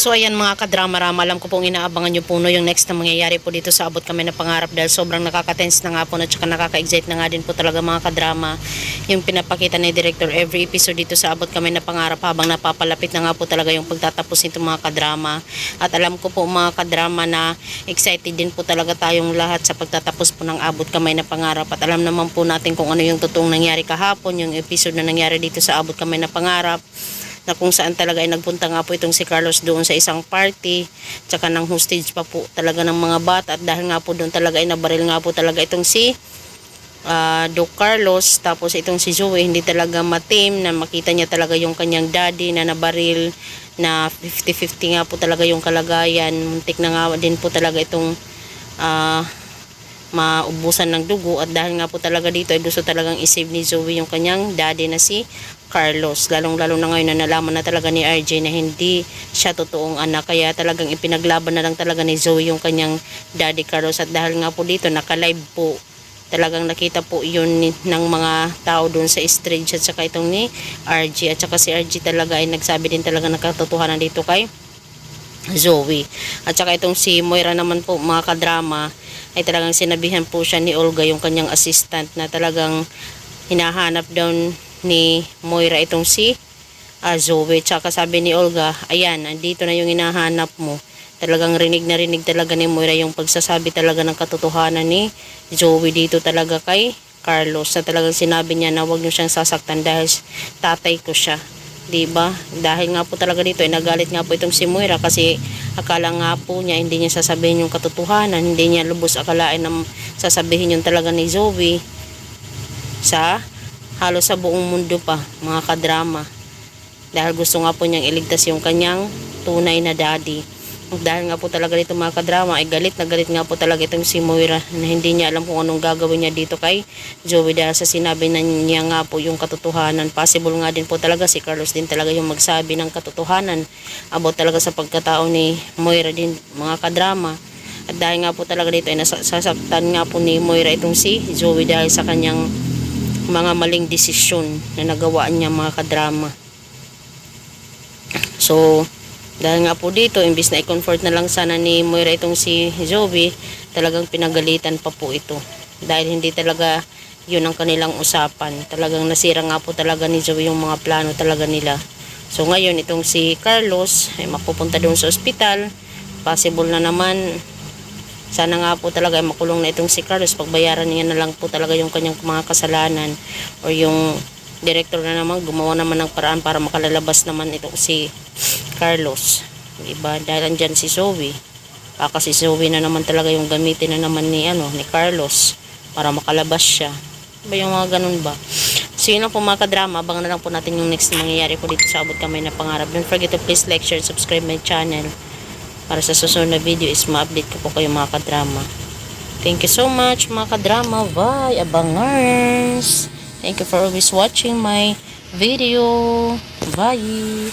So ayan mga kadrama-rama, alam ko pong inaabangan nyo po no, yung next na mangyayari po dito sa Abot Kami na Pangarap, dahil sobrang nakaka-tense na nga po at saka nakaka-excite na nga din po talaga mga kadrama yung pinapakita ni Director every episode dito sa Abot Kami na Pangarap, habang napapalapit na nga po talaga yung pagtatapos nito mga kadrama. At alam ko po mga kadrama na excited din po talaga tayong lahat sa pagtatapos po ng Abot Kami na Pangarap, at alam naman po natin kung ano yung totoong nangyari kahapon, yung episode na nangyari dito sa Abot Kami na Pangarap, na kung saan talaga ay nagpunta nga po itong si Carlos doon sa isang party, tsaka ng hostage pa po talaga ng mga bata, at dahil nga po doon talaga ay nabaril nga po talaga itong si Doc Carlos, tapos itong si Zoe hindi talaga matim na makita niya talaga yung kanyang daddy na nabaril, na 50-50 nga po talaga yung kalagayan, muntik na nga din po talaga itong maubusan ng dugo, at dahil nga po talaga dito ay gusto talagang isave ni Zoe yung kanyang daddy na si Carlos, lalong-lalo na ngayon na nalaman na talaga ni RJ na hindi siya totoong anak, kaya talagang ipinaglaban na lang talaga ni Zoe yung kanyang daddy Carlos. At dahil nga po dito naka-live po, talagang nakita po yun ng mga tao doon sa stage, at saka itong ni RJ, at saka si RJ talaga ay nagsabi din talaga ng katotohanan dito kay Zoe. At saka itong si Moira naman po mga kadrama ay talagang sinabihan po siya ni Olga, yung kanyang assistant, na talagang hinahanap daw ni Moira itong si Zoe. Tsaka sabi ni Olga, ayan, andito na yung hinahanap mo. Talagang rinig na rinig talaga ni Moira yung pagsasabi talaga ng katotohanan ni Zoe dito talaga kay Carlos, na talagang sinabi niya na wag niyo siyang sasaktan dahil tatay ko siya, diba? Dahil nga po talaga dito ay nagalit nga po itong si Moira, kasi akala nga po niya hindi niya sasabihin yung katotohanan, hindi niya lubos akalain na sasabihin yung talaga ni Zoe sa halos sa buong mundo pa mga kadrama, dahil gusto nga po niyang iligtas yung kanyang tunay na daddy. Dahil nga po talaga dito mga kadrama ay galit na galit nga po talaga itong si Moira, na hindi niya alam kung anong gagawin niya dito kay Zoe, dahil sa sinabi na niya nga po yung katotohanan. Possible nga din po talaga si Carlos din talaga yung magsabi ng katotohanan about talaga sa pagkatao ni Moira din mga kadrama. At dahil nga po talaga dito ay nasasaktan nga po ni Moira itong si Zoe dahil sa kanyang mga maling desisyon na nagawa niya mga kadrama. So dahil nga po dito, imbis na i-comfort na lang sana ni Moira itong si Zoe, talagang pinagalitan pa po ito, dahil hindi talaga yun ang kanilang usapan. Talagang nasira nga po talaga ni Zoe yung mga plano talaga nila. So ngayon itong si Carlos ay mapupunta doon sa ospital. Possible na naman, sana nga po talaga ay makulong na itong si Carlos, pagbayaran niya na lang po talaga yung kanyang mga kasalanan, o yung director na naman gumawa naman ng paraan para makalalabas naman itong si Carlos, diba? Dahil andyan si Zoe, baka si Zoe na naman talaga yung gamitin na naman ni Carlos para makalabas siya, diba? Yung mga ganun ba. So yun lang po mga kadrama, abangan na lang po natin yung next na mangyayari po dito sa Abot Kami na Pangarap. Don't forget to please like, share, subscribe my channel para sa susunod na video is ma-update ko po kayo mga kadrama. Thank you so much mga kadrama. Bye, abangers. Thank you for always watching my video. Bye.